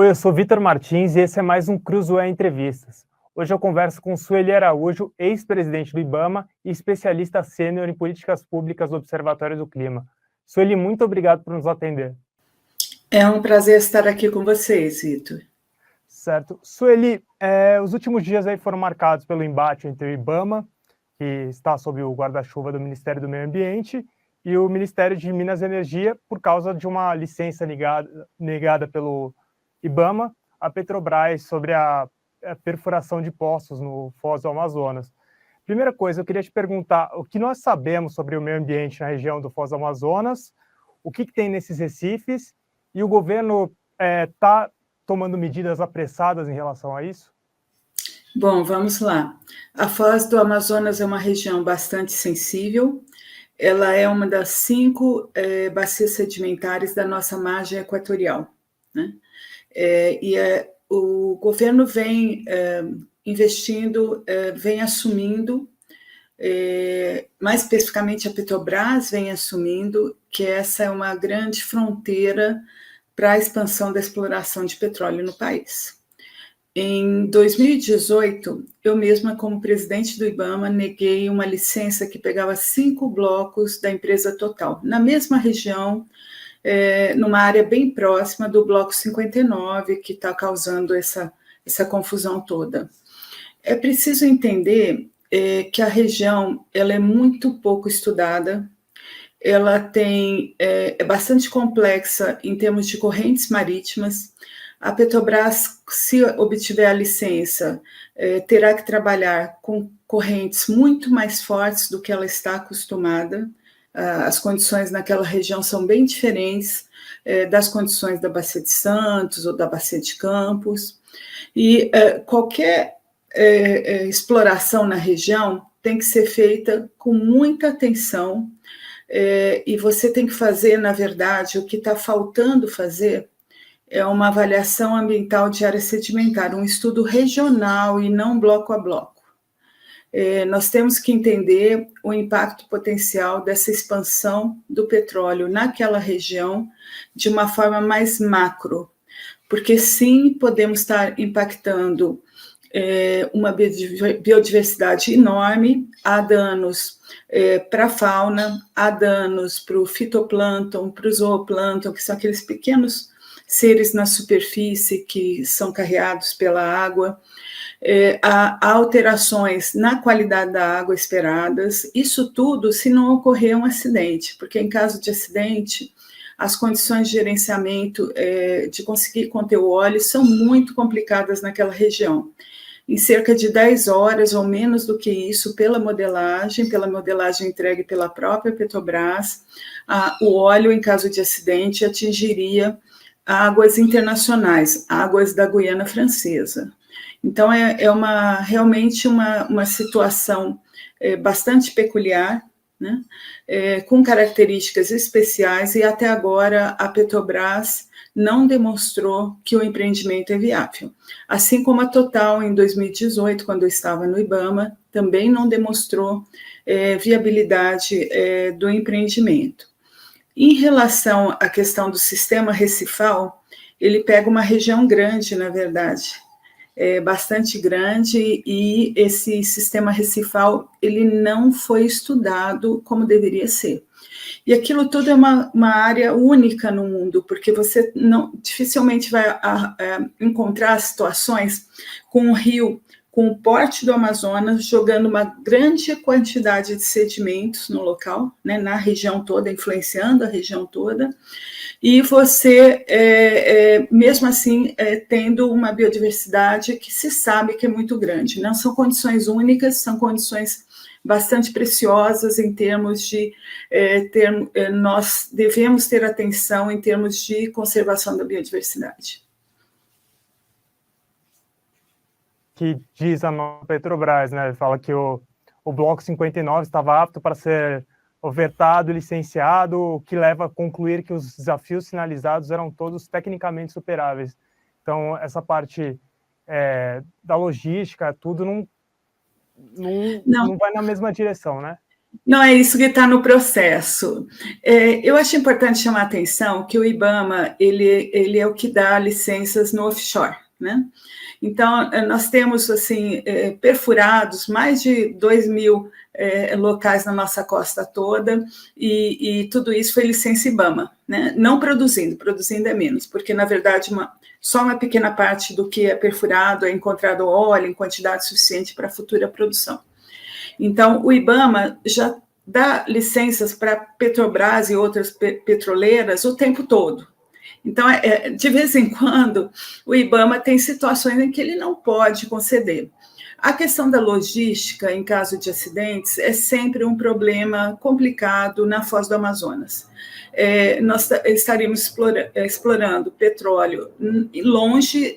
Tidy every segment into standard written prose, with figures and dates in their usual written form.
Oi, eu sou Vitor Martins e esse é mais um Cruzoé Entrevistas. Hoje eu converso com Sueli Araújo, ex-presidente do IBAMA e especialista sênior em políticas públicas do Observatório do Clima. Sueli, muito obrigado por nos atender. É um prazer estar aqui com vocês, Vitor. Certo. Sueli, os últimos dias aí foram marcados pelo embate entre o IBAMA, que está sob o guarda-chuva do Ministério do Meio Ambiente, e o Ministério de Minas e Energia, por causa de uma licença negada pelo IBAMA à Petrobras sobre a perfuração de poços no Foz do Amazonas. Primeira coisa, eu queria te perguntar o que nós sabemos sobre o meio ambiente na região do Foz do Amazonas, o que tem nesses recifes, e o governo está tomando medidas apressadas em relação a isso? Bom, vamos lá. A Foz do Amazonas é uma região bastante sensível. Ela é uma das 5 bacias sedimentares da nossa margem equatorial, né? O governo vem investindo, vem assumindo, mais especificamente a Petrobras vem assumindo que essa é uma grande fronteira para a expansão da exploração de petróleo no país. Em 2018, eu mesma, como presidente do IBAMA, neguei uma licença que pegava 5 blocos da empresa Total, na mesma região, numa área bem próxima do bloco 59, que está causando essa confusão toda. É preciso entender que a região ela é muito pouco estudada, ela é bastante complexa em termos de correntes marítimas. A Petrobras, se obtiver a licença, terá que trabalhar com correntes muito mais fortes do que ela está acostumada. As condições naquela região são bem diferentes das condições da Bacia de Santos ou da Bacia de Campos. E qualquer exploração na região tem que ser feita com muita atenção, e você tem que fazer, na verdade, o que está faltando fazer é uma avaliação ambiental de área sedimentar, um estudo regional e não bloco a bloco. Nós temos que entender o impacto potencial dessa expansão do petróleo naquela região de uma forma mais macro, porque sim, podemos estar impactando uma biodiversidade enorme, há danos para a fauna, há danos para o fitoplâncton, para o zooplâncton, que são aqueles pequenos seres na superfície que são carreados pela água, há alterações na qualidade da água esperadas, isso tudo se não ocorrer um acidente, porque em caso de acidente, as condições de gerenciamento, de conseguir conter o óleo, são muito complicadas naquela região. Em cerca de 10 horas ou menos do que isso, pela modelagem entregue pela própria Petrobras, o óleo, em caso de acidente, atingiria águas internacionais, águas da Guiana Francesa. Então, realmente uma situação bastante peculiar, né? Com características especiais, e até agora a Petrobras não demonstrou que o empreendimento é viável. Assim como a Total, em 2018, quando eu estava no IBAMA, também não demonstrou viabilidade do empreendimento. Em relação à questão do sistema recifal, ele pega uma região grande, na verdade, bastante grande, e esse sistema recifal ele não foi estudado como deveria ser. E aquilo tudo é uma área única no mundo, porque você dificilmente vai encontrar situações com um rio com o porte do Amazonas jogando uma grande quantidade de sedimentos no local, né, na região toda, influenciando a região toda, e você, mesmo assim, tendo uma biodiversidade que se sabe que é muito grande. Não são condições únicas, são condições bastante preciosas em termos de nós devemos ter atenção em termos de conservação da biodiversidade. Que diz a Petrobras, né? Fala que o bloco 59 estava apto para ser ofertado e licenciado, o que leva a concluir que os desafios sinalizados eram todos tecnicamente superáveis. Então, essa parte da logística, tudo não vai na mesma direção, né? Não é isso que está no processo. Eu acho importante chamar a atenção que o IBAMA ele é o que dá licenças no offshore, né? Então, nós temos assim perfurados mais de 2.000 locais na nossa costa toda, e tudo isso foi licença IBAMA, né? Não produzindo é menos, porque, na verdade, só uma pequena parte do que é perfurado é encontrado óleo em quantidade suficiente para futura produção. Então, o IBAMA já dá licenças para Petrobras e outras petroleiras o tempo todo. Então, de vez em quando, o IBAMA tem situações em que ele não pode conceder. A questão da logística, em caso de acidentes, é sempre um problema complicado na Foz do Amazonas. Nós estaríamos explorando petróleo longe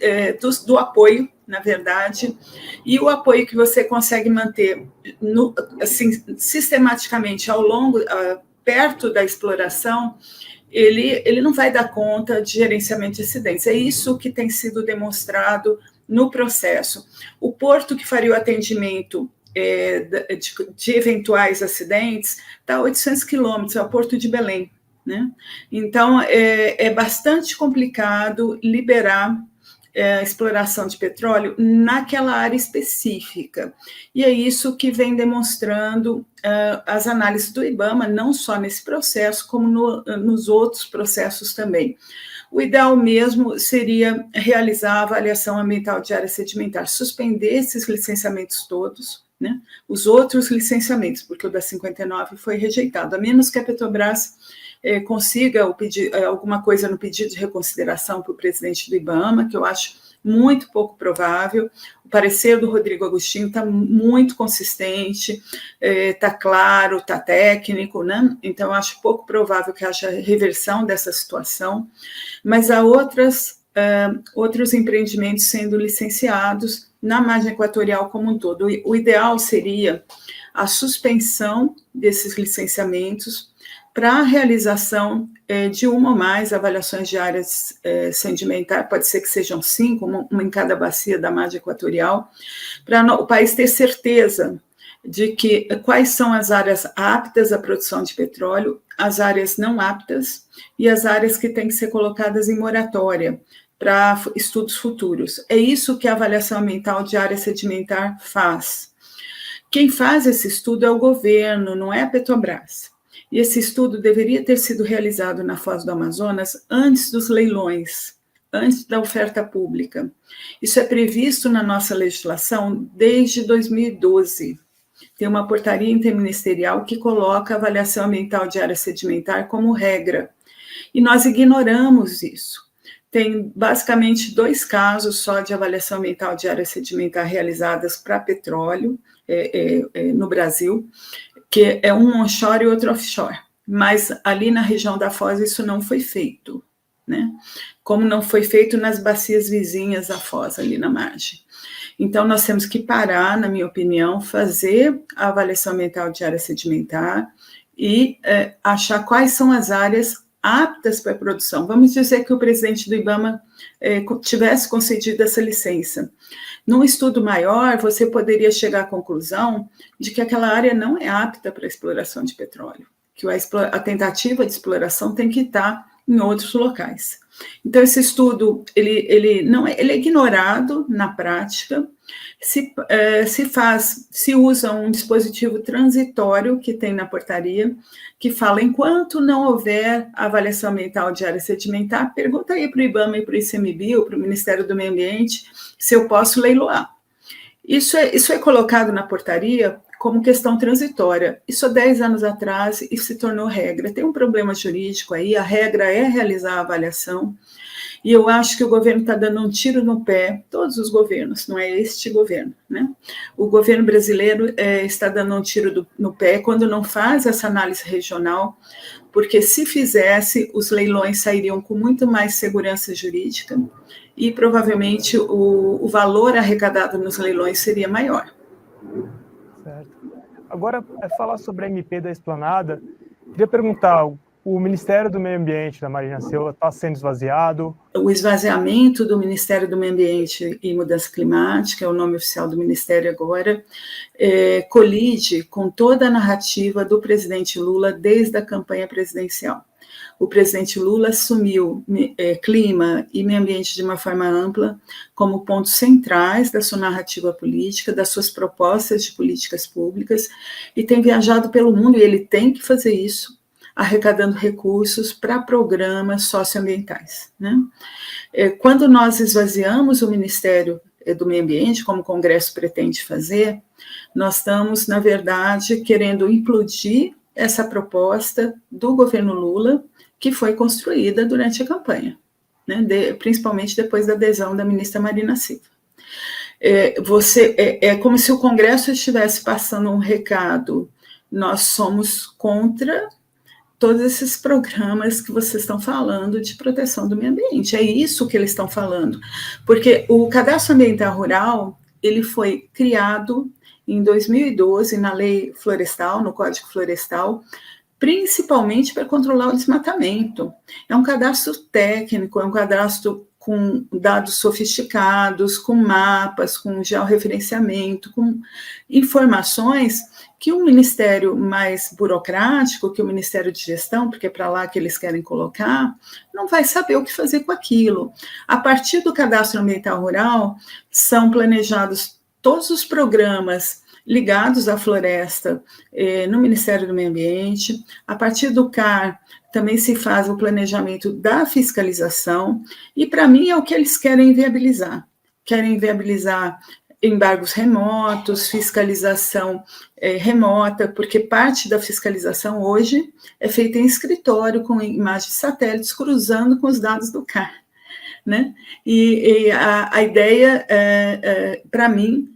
do apoio, na verdade, e o apoio que você consegue manter assim, sistematicamente ao longo, perto da exploração, ele não vai dar conta de gerenciamento de acidentes. É isso que tem sido demonstrado no processo. O porto que faria o atendimento de eventuais acidentes está a 800 quilômetros, é o Porto de Belém, né? Então, é bastante complicado liberar a exploração de petróleo naquela área específica. E é isso que vem demonstrando as análises do IBAMA, não só nesse processo, como nos outros processos também. O ideal mesmo seria realizar a avaliação ambiental de área sedimentar, suspender esses licenciamentos todos, né? Os outros licenciamentos, porque o da 59 foi rejeitado, a menos que a Petrobras consiga alguma coisa no pedido de reconsideração para o presidente do IBAMA, que eu acho muito pouco provável. O parecer do Rodrigo Agostinho está muito consistente, está claro, está técnico, né? Então, eu acho pouco provável que haja reversão dessa situação, mas há outros empreendimentos sendo licenciados na margem equatorial como um todo. O ideal seria a suspensão desses licenciamentos para a realização de uma ou mais avaliações de áreas sedimentares, pode ser que sejam 5, uma em cada bacia da margem equatorial, para o país ter certeza de que quais são as áreas aptas à produção de petróleo, as áreas não aptas e as áreas que têm que ser colocadas em moratória para estudos futuros. É isso que a avaliação ambiental de área sedimentar faz. Quem faz esse estudo é o governo, não é a Petrobras. E esse estudo deveria ter sido realizado na Foz do Amazonas antes dos leilões, antes da oferta pública. Isso é previsto na nossa legislação desde 2012. Tem uma portaria interministerial que coloca a avaliação ambiental de área sedimentar como regra. E nós ignoramos isso. Tem basicamente 2 casos só de avaliação ambiental de área sedimentar realizadas para petróleo no Brasil, que é um onshore e outro offshore, mas ali na região da Foz isso não foi feito, né? Como não foi feito nas bacias vizinhas à Foz, ali na margem. Então, nós temos que parar, na minha opinião, fazer a avaliação ambiental de área sedimentar e achar quais são as áreas aptas para a produção. Vamos dizer que o presidente do IBAMA tivesse concedido essa licença. Num estudo maior, você poderia chegar à conclusão de que aquela área não é apta para a exploração de petróleo, que a tentativa de exploração tem que estar em outros locais. Então, esse estudo ele é ignorado na prática. Se usa um dispositivo transitório que tem na portaria, que fala, enquanto não houver avaliação ambiental de área sedimentar, pergunta aí para o IBAMA e para o ICMBio, para o Ministério do Meio Ambiente, se eu posso leiloar. Isso é colocado na portaria como questão transitória. Isso há 10 anos atrás e se tornou regra. Tem um problema jurídico aí, a regra é realizar a avaliação, e eu acho que o governo está dando um tiro no pé, todos os governos, não é este governo, né? O governo brasileiro está dando um tiro no pé quando não faz essa análise regional, porque se fizesse, os leilões sairiam com muito mais segurança jurídica e provavelmente o valor arrecadado nos leilões seria maior. Certo. Agora, falar sobre a MP da Esplanada, queria perguntar, o Ministério do Meio Ambiente da Marina Silva está sendo esvaziado? O esvaziamento do Ministério do Meio Ambiente e Mudança Climática, é o nome oficial do Ministério agora, colide com toda a narrativa do presidente Lula desde a campanha presidencial. O presidente Lula assumiu clima e meio ambiente de uma forma ampla como pontos centrais da sua narrativa política, das suas propostas de políticas públicas, e tem viajado pelo mundo, e ele tem que fazer isso, arrecadando recursos para programas socioambientais, né? Quando nós esvaziamos o Ministério do Meio Ambiente, como o Congresso pretende fazer, nós estamos, na verdade, querendo implodir essa proposta do governo Lula, que foi construída durante a campanha, né? Principalmente depois da adesão da ministra Marina Silva. É como se o Congresso estivesse passando um recado: nós somos contra todos esses programas que vocês estão falando de proteção do meio ambiente. É isso que eles estão falando, porque o Cadastro Ambiental Rural, ele foi criado em 2012 na Lei Florestal, no Código Florestal, principalmente para controlar o desmatamento. É um cadastro técnico, é um cadastro com dados sofisticados, com mapas, com georreferenciamento, com informações que o Ministério mais burocrático, que o Ministério de Gestão, porque é para lá que eles querem colocar, não vai saber o que fazer com aquilo. A partir do Cadastro Ambiental Rural, são planejados todos os programas ligados à floresta no Ministério do Meio Ambiente. A partir do CAR, também se faz o planejamento da fiscalização, e para mim é o que eles querem viabilizar. Querem viabilizar embargos remotos, fiscalização remota, porque parte da fiscalização hoje é feita em escritório, com imagens de satélites cruzando com os dados do CAR, né? E a ideia, para mim,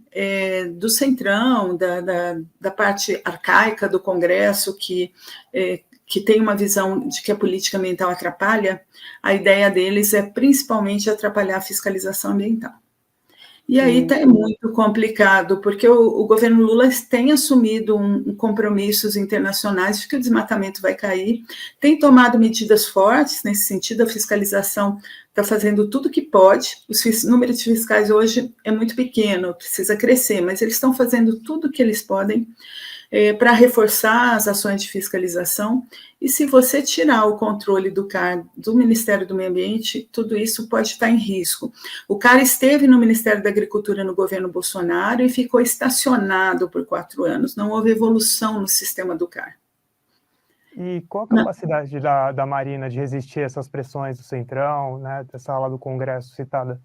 do centrão, da parte arcaica do Congresso, que tem uma visão de que a política ambiental atrapalha, a ideia deles é principalmente atrapalhar a fiscalização ambiental. E aí é muito complicado, porque o governo Lula tem assumido compromissos internacionais de que o desmatamento vai cair, tem tomado medidas fortes nesse sentido, a fiscalização está fazendo tudo o que pode, o número de fiscais hoje é muito pequeno, precisa crescer, mas eles estão fazendo tudo o que eles podem para reforçar as ações de fiscalização, e se você tirar o controle do CAR do Ministério do Meio Ambiente, tudo isso pode estar em risco. O CAR esteve no Ministério da Agricultura no governo Bolsonaro e ficou estacionado por 4 anos, não houve evolução no sistema do CAR. E qual a capacidade da Marina de resistir a essas pressões do Centrão, né, dessa ala do Congresso citada?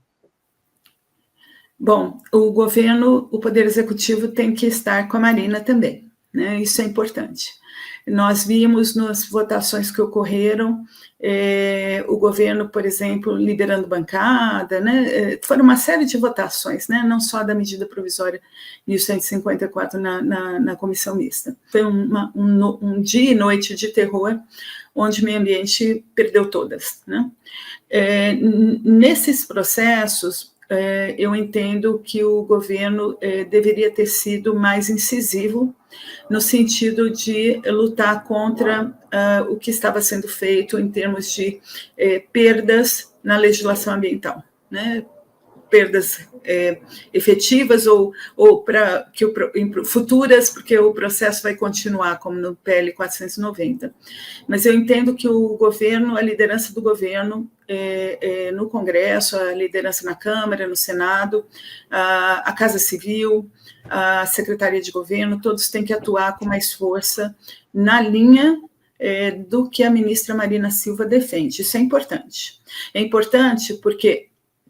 Bom, o governo, o Poder Executivo tem que estar com a Marina também, né? Isso é importante. Nós vimos nas votações que ocorreram, o governo, por exemplo, liberando bancada, né? Foram uma série de votações, né? Não só da medida provisória 1154 na comissão mista. Foi um dia e noite de terror, onde o meio ambiente perdeu todas, né? Nesses processos, eu entendo que o governo deveria ter sido mais incisivo no sentido de lutar contra o que estava sendo feito em termos de perdas na legislação ambiental, né? Perdas efetivas ou para que futuras, porque o processo vai continuar, como no PL 490. Mas eu entendo que o governo, a liderança do governo no Congresso, a liderança na Câmara, no Senado, a Casa Civil, a Secretaria de Governo, todos têm que atuar com mais força na linha do que a ministra Marina Silva defende. Isso é importante. É importante porque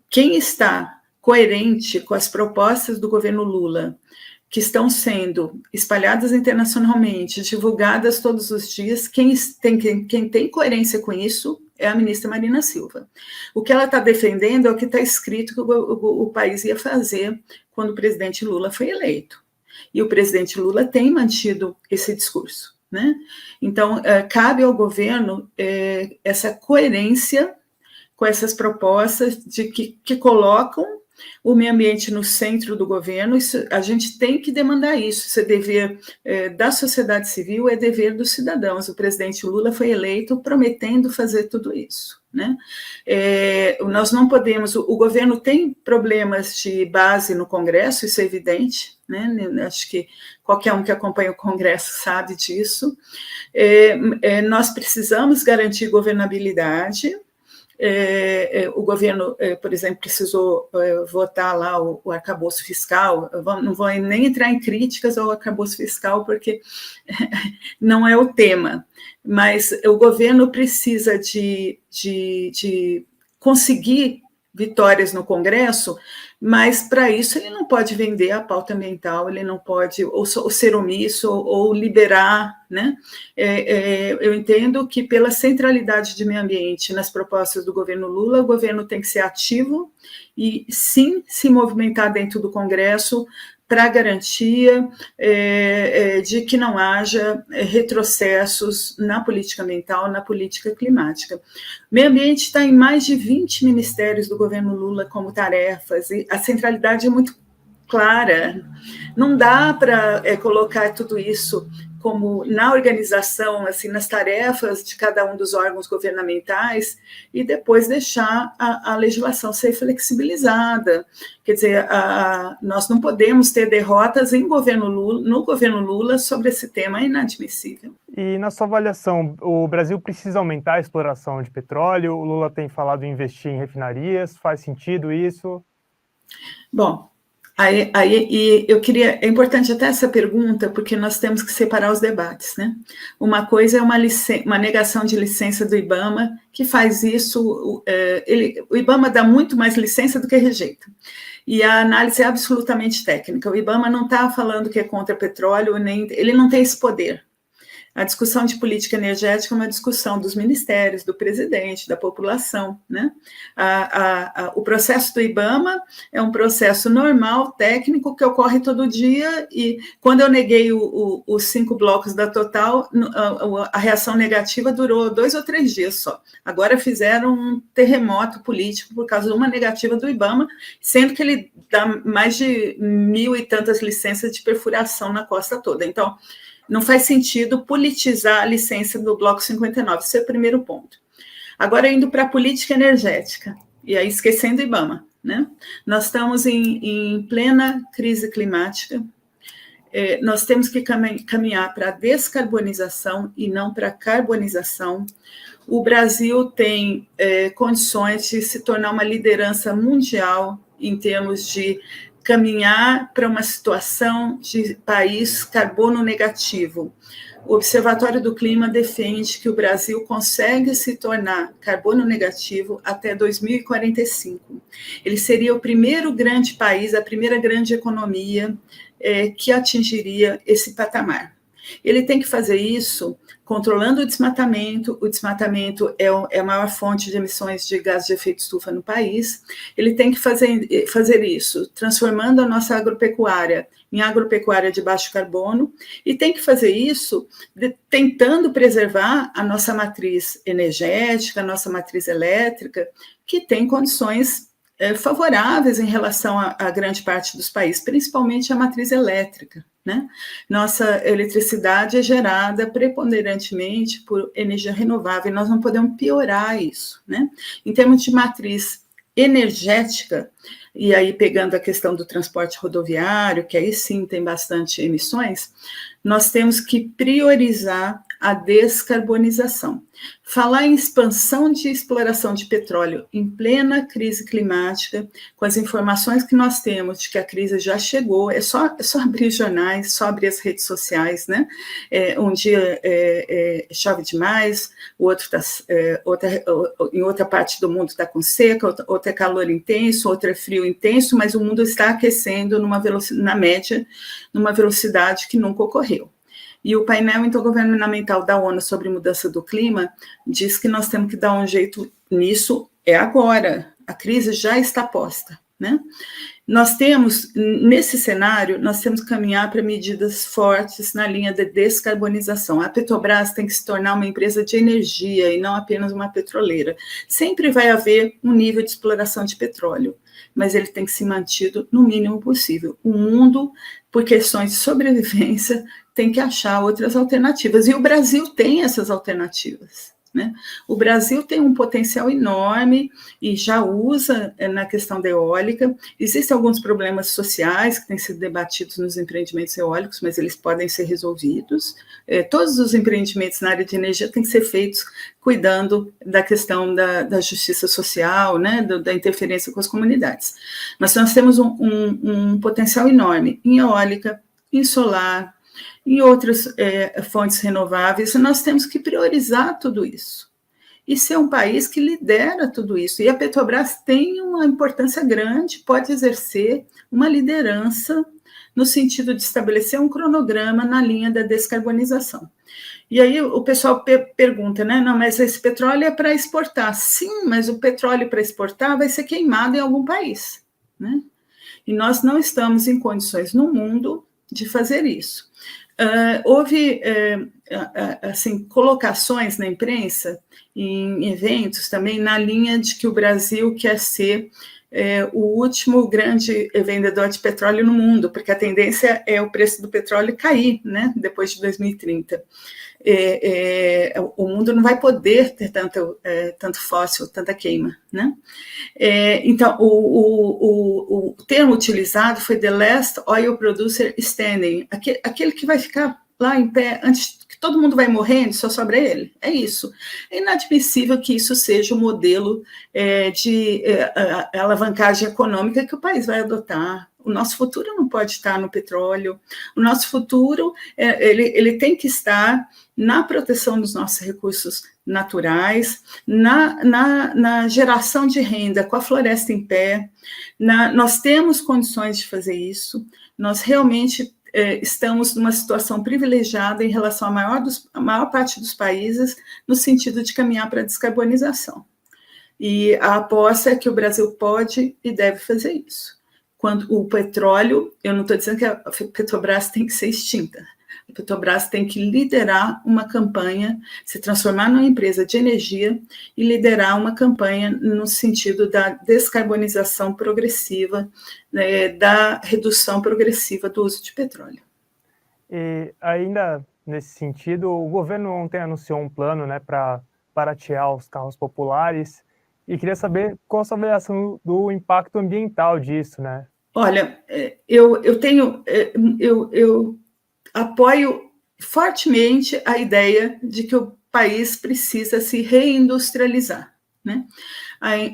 quem está coerente com as propostas do governo Lula, que estão sendo espalhadas internacionalmente, divulgadas todos os dias, quem tem coerência com isso é a ministra Marina Silva. O que ela está defendendo é o que está escrito que o país ia fazer quando o presidente Lula foi eleito. E o presidente Lula tem mantido esse discurso, né? Então, cabe ao governo essa coerência com essas propostas que colocam o meio ambiente no centro do governo, isso, a gente tem que demandar isso, isso é dever da sociedade civil, é dever dos cidadãos. O presidente Lula foi eleito prometendo fazer tudo isso, né? Nós não podemos, o governo tem problemas de base no Congresso, isso é evidente, né? Acho que qualquer um que acompanha o Congresso sabe disso. Nós precisamos garantir governabilidade. O governo, por exemplo, precisou votar lá o arcabouço fiscal. Não vou nem entrar em críticas ao arcabouço fiscal, porque não é o tema, mas o governo precisa de conseguir vitórias no Congresso, mas para isso ele não pode vender a pauta ambiental, ele não pode ou ser omisso ou liberar, né? Eu entendo que pela centralidade de meio ambiente nas propostas do governo Lula, o governo tem que ser ativo e sim se movimentar dentro do Congresso para a garantia de que não haja retrocessos na política ambiental, na política climática. O meio ambiente está em mais de 20 ministérios do governo Lula como tarefas, e a centralidade é muito clara. Não dá para colocar tudo isso como na organização, assim, nas tarefas de cada um dos órgãos governamentais e depois deixar a legislação ser flexibilizada. Quer dizer, nós não podemos ter derrotas no governo Lula sobre esse tema, é inadmissível. E na sua avaliação, o Brasil precisa aumentar a exploração de petróleo? O Lula tem falado em investir em refinarias, faz sentido isso? Bom, e eu queria, é importante até essa pergunta, porque nós temos que separar os debates, né? Uma coisa é uma negação de licença do IBAMA, que faz isso, o IBAMA dá muito mais licença do que rejeita. E a análise é absolutamente técnica. O IBAMA não está falando que é contra petróleo, ele não tem esse poder. A discussão de política energética é uma discussão dos ministérios, do presidente, da população, né? O processo do IBAMA é um processo normal, técnico, que ocorre todo dia, e quando eu neguei os 5 blocos da Total, a reação negativa durou 2 ou 3 dias só. Agora fizeram um terremoto político por causa de uma negativa do IBAMA, sendo que ele dá mais de 1.000 e tantas licenças de perfuração na costa toda. Então, não faz sentido politizar a licença do Bloco 59, esse é o primeiro ponto. Agora, indo para a política energética, e aí esquecendo o IBAMA, né? Nós estamos em plena crise climática, nós temos que caminhar para a descarbonização e não para a carbonização. O Brasil tem condições de se tornar uma liderança mundial em termos de caminhar para uma situação de país carbono negativo. O Observatório do Clima defende que o Brasil consegue se tornar carbono negativo até 2045. Ele seria o primeiro grande país, a primeira grande economia que atingiria esse patamar. Ele tem que fazer isso controlando o desmatamento. O desmatamento é a maior fonte de emissões de gás de efeito estufa no país. Ele tem que fazer isso transformando a nossa agropecuária em agropecuária de baixo carbono, e tem que fazer isso tentando preservar a nossa matriz energética, a nossa matriz elétrica, que tem condições favoráveis em relação a grande parte dos países, principalmente a matriz elétrica, né? Nossa eletricidade é gerada preponderantemente por energia renovável, e nós não podemos piorar isso, né? Em termos de matriz energética, e aí pegando a questão do transporte rodoviário, que aí sim tem bastante emissões, nós temos que priorizar a descarbonização. Falar em expansão de exploração de petróleo em plena crise climática, com as informações que nós temos de que a crise já chegou, é só abrir jornais, só abrir as redes sociais, né? Um dia chove demais, em outra parte do mundo está com seca, outra é calor intenso, outra é frio intenso, mas o mundo está aquecendo na média, numa velocidade que nunca ocorreu. E o painel intergovernamental da ONU sobre mudança do clima diz que nós temos que dar um jeito nisso agora. A crise já está posta, né? Nós temos, nesse cenário, nós temos que caminhar para medidas fortes na linha de descarbonização. A Petrobras tem que se tornar uma empresa de energia e não apenas uma petroleira. Sempre vai haver um nível de exploração de petróleo, mas ele tem que ser mantido no mínimo possível. O mundo, por questões de sobrevivência, tem que achar outras alternativas. E o Brasil tem essas alternativas, né? O Brasil tem um potencial enorme e já usa na questão da eólica. Existem alguns problemas sociais que têm sido debatidos nos empreendimentos eólicos, mas eles podem ser resolvidos. Todos os empreendimentos na área de energia têm que ser feitos cuidando da questão da justiça social, né, da interferência com as comunidades. Mas nós temos um potencial enorme em eólica, em solar, em outras fontes renováveis, e nós temos que priorizar tudo isso. E ser um país que lidera tudo isso. E a Petrobras tem uma importância grande, pode exercer uma liderança no sentido de estabelecer um cronograma na linha da descarbonização. E aí o pessoal pergunta, né? Não, mas esse petróleo é para exportar. Sim, mas o petróleo para exportar vai ser queimado em algum país, né? E nós não estamos em condições no mundo de fazer isso. Houve assim, colocações na imprensa, em eventos também, na linha de que o Brasil quer ser o último grande vendedor de petróleo no mundo, porque a tendência é o preço do petróleo cair, né, depois de 2030. O mundo não vai poder ter tanto fóssil, tanta queima, né? Então, o termo utilizado foi the last oil producer standing, aquele que vai ficar lá em pé antes que todo mundo vai morrendo, só sobra ele. É isso. É inadmissível que isso seja o modelo de alavancagem econômica que o país vai adotar. O nosso futuro não pode estar no petróleo. O nosso futuro ele tem que estar na proteção dos nossos recursos naturais, na geração de renda com a floresta em pé. Nós temos condições de fazer isso. Nós realmente estamos numa situação privilegiada em relação à maior parte dos países, no sentido de caminhar para a descarbonização. E a aposta é que o Brasil pode e deve fazer isso. Quando o petróleo, eu não estou dizendo que a Petrobras tem que ser extinta. A Petrobras tem que liderar uma campanha, se transformar numa empresa de energia e liderar uma campanha no sentido da descarbonização progressiva, né, da redução progressiva do uso de petróleo. E ainda nesse sentido, o governo ontem anunciou um plano, né, para baratear os carros populares, e queria saber qual a sua avaliação do impacto ambiental disso, né? Olha, eu apoio fortemente a ideia de que o país precisa se reindustrializar, né?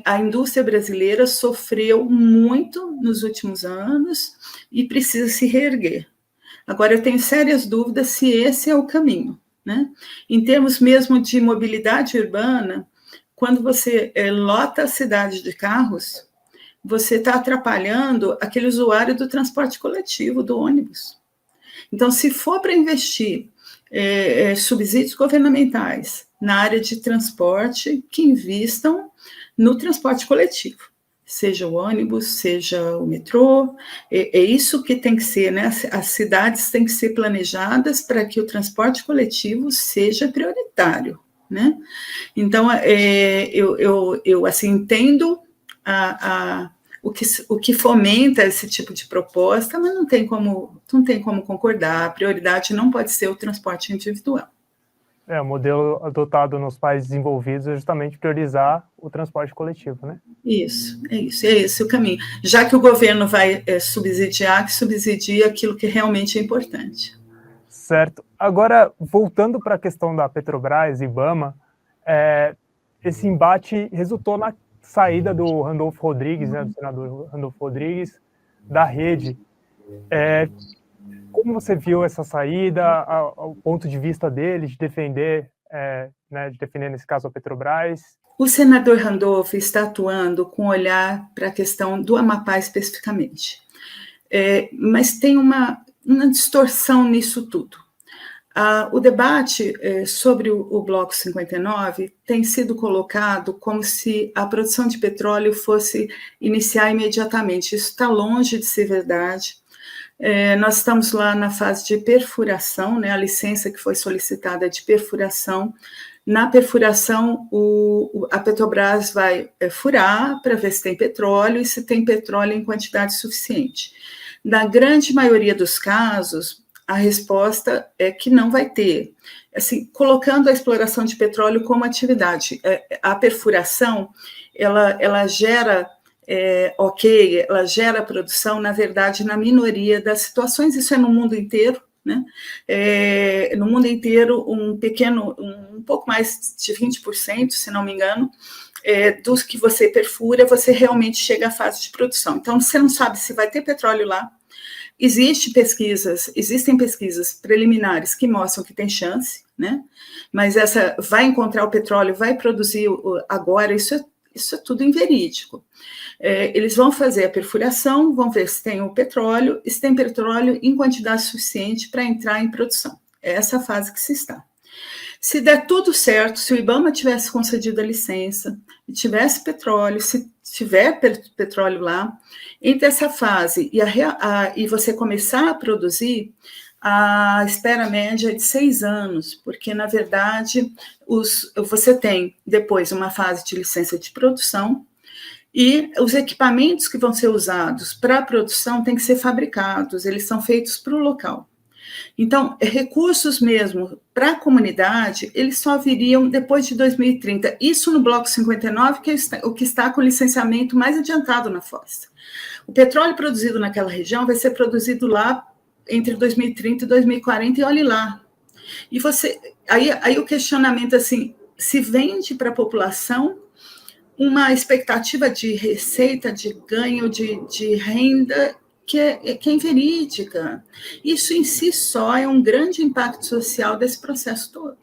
A indústria brasileira sofreu muito nos últimos anos e precisa se reerguer. Agora, eu tenho sérias dúvidas se esse é o caminho, né? Em termos mesmo de mobilidade urbana, quando você lota a cidade de carros, você está atrapalhando aquele usuário do transporte coletivo, do ônibus. Então, se for para investir subsídios governamentais na área de transporte, que invistam no transporte coletivo, seja o ônibus, seja o metrô, é isso que tem que ser, né? As cidades têm que ser planejadas para que o transporte coletivo seja prioritário, né? Então, eu assim, entendo o que fomenta esse tipo de proposta, mas não tem como concordar. A prioridade não pode ser o transporte individual. O modelo adotado nos países desenvolvidos é justamente priorizar o transporte coletivo, né? Isso, é esse o caminho. Já que o governo vai subsidiar, que subsidie aquilo que realmente é importante. Certo. Agora, voltando para a questão da Petrobras e IBAMA, esse embate resultou na saída do Randolfo Rodrigues, né, do senador Randolfo Rodrigues, da rede. Como você viu essa saída, o ponto de vista dele de defender, nesse caso, a Petrobras? O senador Randolfo está atuando com olhar para a questão do Amapá especificamente. Mas tem uma distorção nisso tudo. O debate sobre o Bloco 59 tem sido colocado como se a produção de petróleo fosse iniciar imediatamente. Isso está longe de ser verdade. Nós estamos lá na fase de perfuração, né, a licença que foi solicitada é de perfuração. Na perfuração, a Petrobras vai furar para ver se tem petróleo e se tem petróleo em quantidade suficiente. Na grande maioria dos casos, a resposta é que não vai ter. Assim, colocando a exploração de petróleo como atividade, a perfuração, ela gera, ela gera produção, na verdade, na minoria das situações, isso é no mundo inteiro, né? No mundo inteiro, um pouco mais de 20%, se não me engano, dos que você perfura, você realmente chega à fase de produção. Então, você não sabe se vai ter petróleo lá. Existem pesquisas preliminares que mostram que tem chance, né? Mas essa vai encontrar o petróleo, vai produzir agora, isso é tudo inverídico. Eles vão fazer a perfuração, vão ver se tem o petróleo, e se tem petróleo em quantidade suficiente para entrar em produção. É essa fase que se está. Se der tudo certo, se o IBAMA tivesse concedido a licença, e tivesse petróleo, se tiver petróleo lá, entre essa fase e você começar a produzir, a espera média é de 6 anos, porque, na verdade, você tem depois uma fase de licença de produção, e os equipamentos que vão ser usados para a produção têm que ser fabricados, eles são feitos para o local. Então, recursos mesmo para a comunidade, eles só viriam depois de 2030. Isso no Bloco 59, que é o que está com o licenciamento mais adiantado na foz. O petróleo produzido naquela região vai ser produzido lá entre 2030 e 2040, e olhe lá. E aí o questionamento, assim, se vende para a população uma expectativa de receita, de ganho, de renda que é inverídica. Isso em si só é um grande impacto social desse processo todo.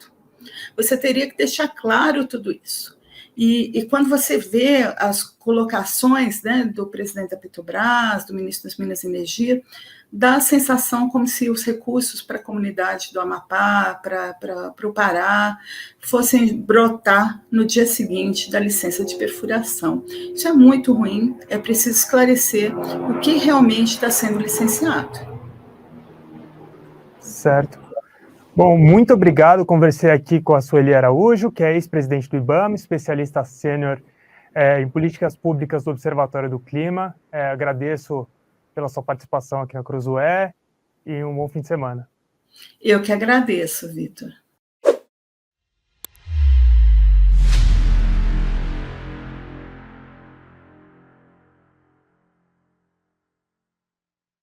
Você teria que deixar claro tudo isso. E quando você vê as colocações, né, do presidente da Petrobras, do ministro das Minas e Energia, dá a sensação como se os recursos para a comunidade do Amapá, para o Pará, fossem brotar no dia seguinte da licença de perfuração. Isso é muito ruim, é preciso esclarecer o que realmente está sendo licenciado. Certo. Bom, muito obrigado. Conversei aqui com a Sueli Araújo, que é ex-presidente do IBAMA, especialista sênior em políticas públicas do Observatório do Clima. Agradeço pela sua participação aqui na Cruzoé e um bom fim de semana. Eu que agradeço, Vitor.